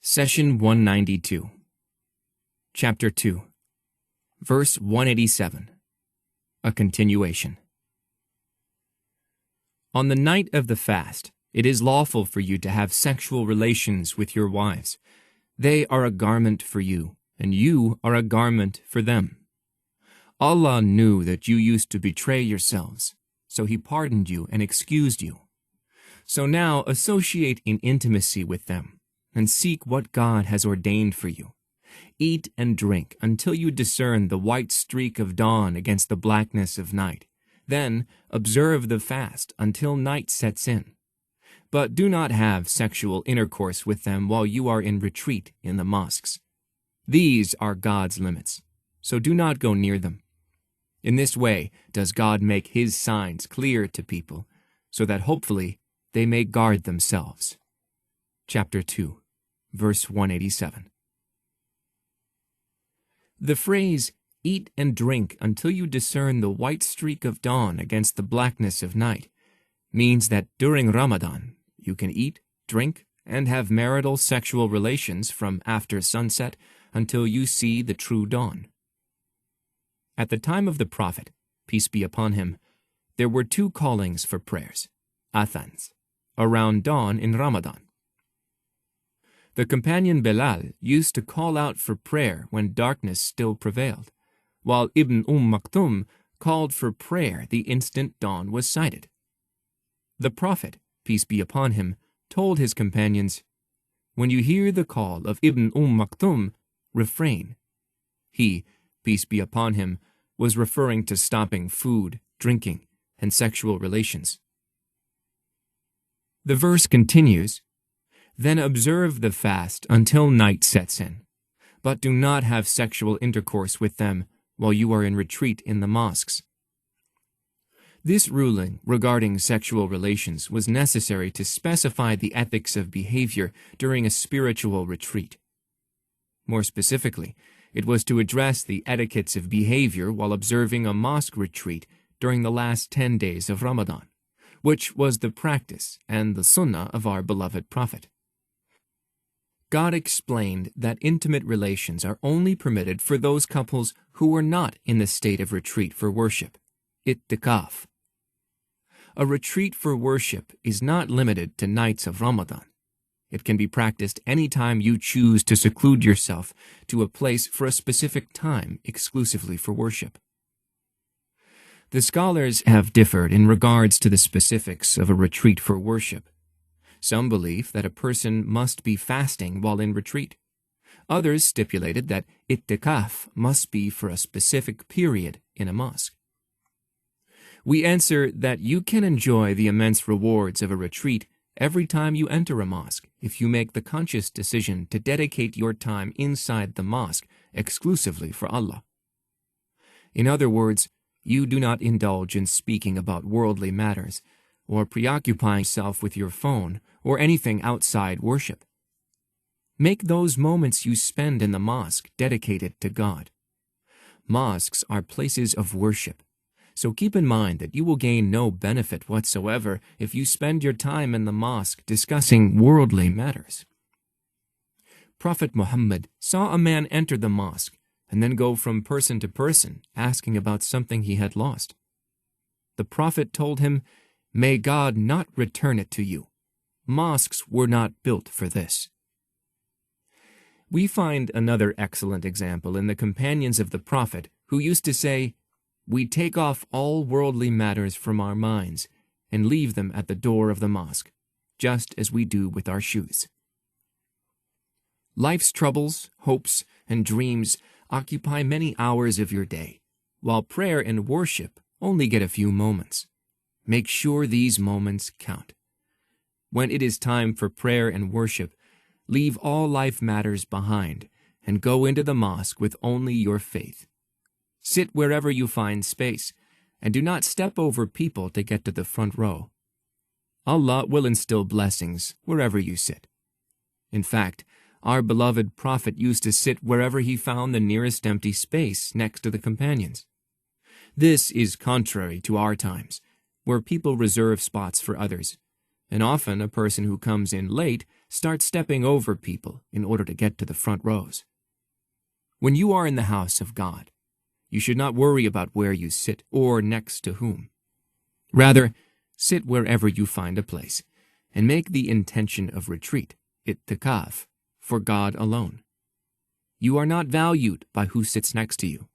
Session 192, Chapter 2, Verse 187, a continuation. On the night of the fast, it is lawful for you to have sexual relations with your wives. They are a garment for you, and you are a garment for them. Allah knew that you used to betray yourselves, so He pardoned you and excused you. So now associate in intimacy with them, and seek what God has ordained for you. Eat and drink until you discern the white streak of dawn against the blackness of night. Then observe the fast until night sets in. But do not have sexual intercourse with them while you are in retreat in the mosques. These are God's limits, so do not go near them. In this way does God make His signs clear to people, so that hopefully they may guard themselves. Chapter 2, Verse 187. The phrase, "Eat and drink until you discern the white streak of dawn against the blackness of night," means that during Ramadan, you can eat, drink, and have marital sexual relations from after sunset until you see the true dawn. At the time of the Prophet, peace be upon him, there were two callings for prayers, athans, around dawn in Ramadan. The companion Bilal used to call out for prayer when darkness still prevailed, while Ibn Maktum called for prayer the instant dawn was sighted. The Prophet, peace be upon him, told his companions, "When you hear the call of Ibn Maktum, refrain." He, peace be upon him, was referring to stopping food, drinking, and sexual relations. The verse continues, "Then observe the fast until night sets in, but do not have sexual intercourse with them while you are in retreat in the mosques." This ruling regarding sexual relations was necessary to specify the ethics of behavior during a spiritual retreat. More specifically, it was to address the etiquettes of behavior while observing a mosque retreat during the last 10 days of Ramadan, which was the practice and the sunnah of our beloved Prophet. God explained that intimate relations are only permitted for those couples who were not in the state of retreat for worship, i'tikaf. A retreat for worship is not limited to nights of Ramadan. It can be practiced any time you choose to seclude yourself to a place for a specific time exclusively for worship. The scholars have differed in regards to the specifics of a retreat for worship. Some believe that a person must be fasting while in retreat. Others stipulated that i'tikaf must be for a specific period in a mosque. We answer that you can enjoy the immense rewards of a retreat every time you enter a mosque if you make the conscious decision to dedicate your time inside the mosque exclusively for Allah. In other words, you do not indulge in speaking about worldly matters or preoccupying yourself with your phone or anything outside worship. Make those moments you spend in the mosque dedicated to God. Mosques are places of worship, so keep in mind that you will gain no benefit whatsoever if you spend your time in the mosque discussing worldly matters. Prophet Muhammad saw a man enter the mosque and then go from person to person asking about something he had lost. The Prophet told him, "May God not return it to you. Mosques were not built for this." We find another excellent example in the companions of the Prophet who used to say, "We take off all worldly matters from our minds and leave them at the door of the mosque, just as we do with our shoes." Life's troubles, hopes, and dreams occupy many hours of your day, while prayer and worship only get a few moments. Make sure these moments count. When it is time for prayer and worship, leave all life matters behind and go into the mosque with only your faith. Sit wherever you find space, and do not step over people to get to the front row. Allah will instill blessings wherever you sit. In fact, our beloved Prophet used to sit wherever he found the nearest empty space next to the companions. This is contrary to our times, where people reserve spots for others, and often a person who comes in late start stepping over people in order to get to the front rows. When you are in the house of God, you should not worry about where you sit or next to whom. Rather, sit wherever you find a place, and make the intention of retreat, ittikaf, for God alone. You are not valued by who sits next to you,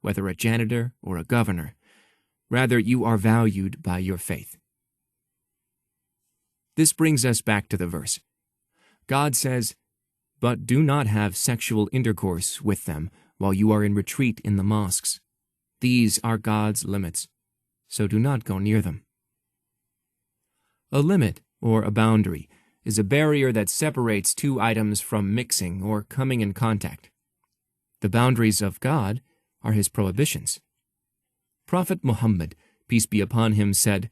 whether a janitor or a governor. Rather, you are valued by your faith. This brings us back to the verse. God says, "But do not have sexual intercourse with them while you are in retreat in the mosques. These are God's limits, so do not go near them." A limit, or a boundary, is a barrier that separates two items from mixing or coming in contact. The boundaries of God are His prohibitions. Prophet Muhammad, peace be upon him, said,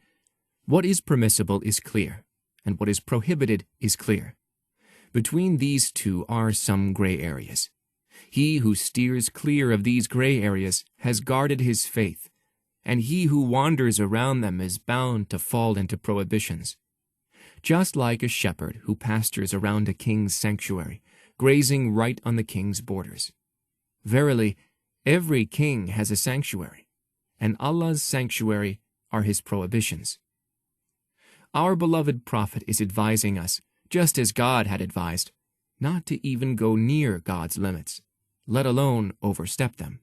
"What is permissible is clear, and what is prohibited is clear. Between these two are some gray areas. He who steers clear of these gray areas has guarded his faith, and he who wanders around them is bound to fall into prohibitions. Just like a shepherd who pastures around a king's sanctuary, grazing right on the king's borders. Verily, every king has a sanctuary, and Allah's sanctuary are His prohibitions." Our beloved Prophet is advising us, just as God had advised, not to even go near God's limits, let alone overstep them.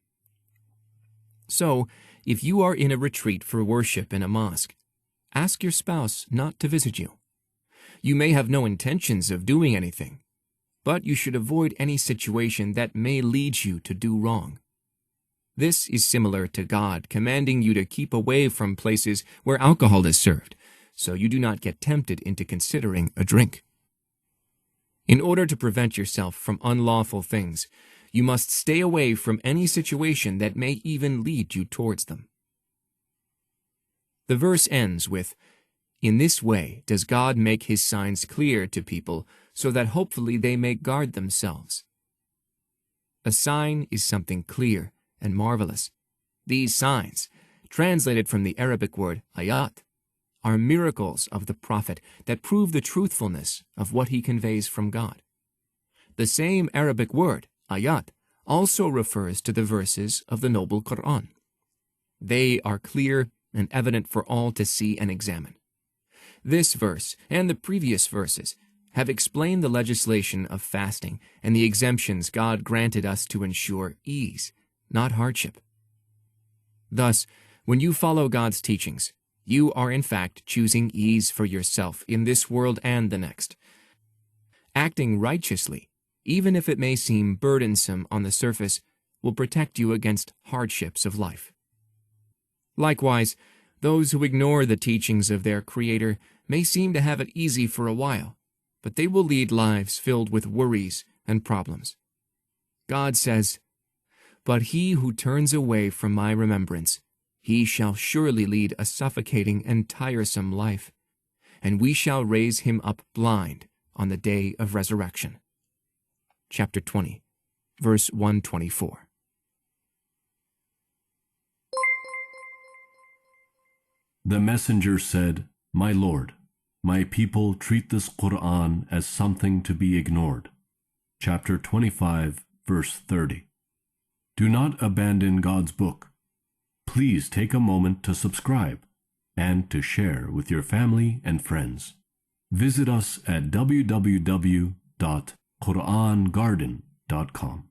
So, if you are in a retreat for worship in a mosque, ask your spouse not to visit you. You may have no intentions of doing anything, but you should avoid any situation that may lead you to do wrong. This is similar to God commanding you to keep away from places where alcohol is served, so you do not get tempted into considering a drink. In order to prevent yourself from unlawful things, you must stay away from any situation that may even lead you towards them. The verse ends with, "In this way does God make His signs clear to people so that hopefully they may guard themselves." A sign is something clear and marvelous. These signs, translated from the Arabic word ayat, are miracles of the Prophet that prove the truthfulness of what he conveys from God. The same Arabic word, ayat, also refers to the verses of the Noble Quran. They are clear and evident for all to see and examine. This verse and the previous verses have explained the legislation of fasting and the exemptions God granted us to ensure ease, not hardship. Thus, when you follow God's teachings, you are in fact choosing ease for yourself in this world and the next. Acting righteously, even if it may seem burdensome on the surface, will protect you against hardships of life. Likewise, those who ignore the teachings of their Creator may seem to have it easy for a while, but they will lead lives filled with worries and problems. God says, "But he who turns away from my remembrance, he shall surely lead a suffocating and tiresome life, and we shall raise him up blind on the day of resurrection." Chapter 20, verse 124. The messenger said, "My Lord, my people treat this Quran as something to be ignored." Chapter 25, verse 30. Do not abandon God's book. Please take a moment to subscribe and to share with your family and friends. Visit us at www.QURANGARDEN.com.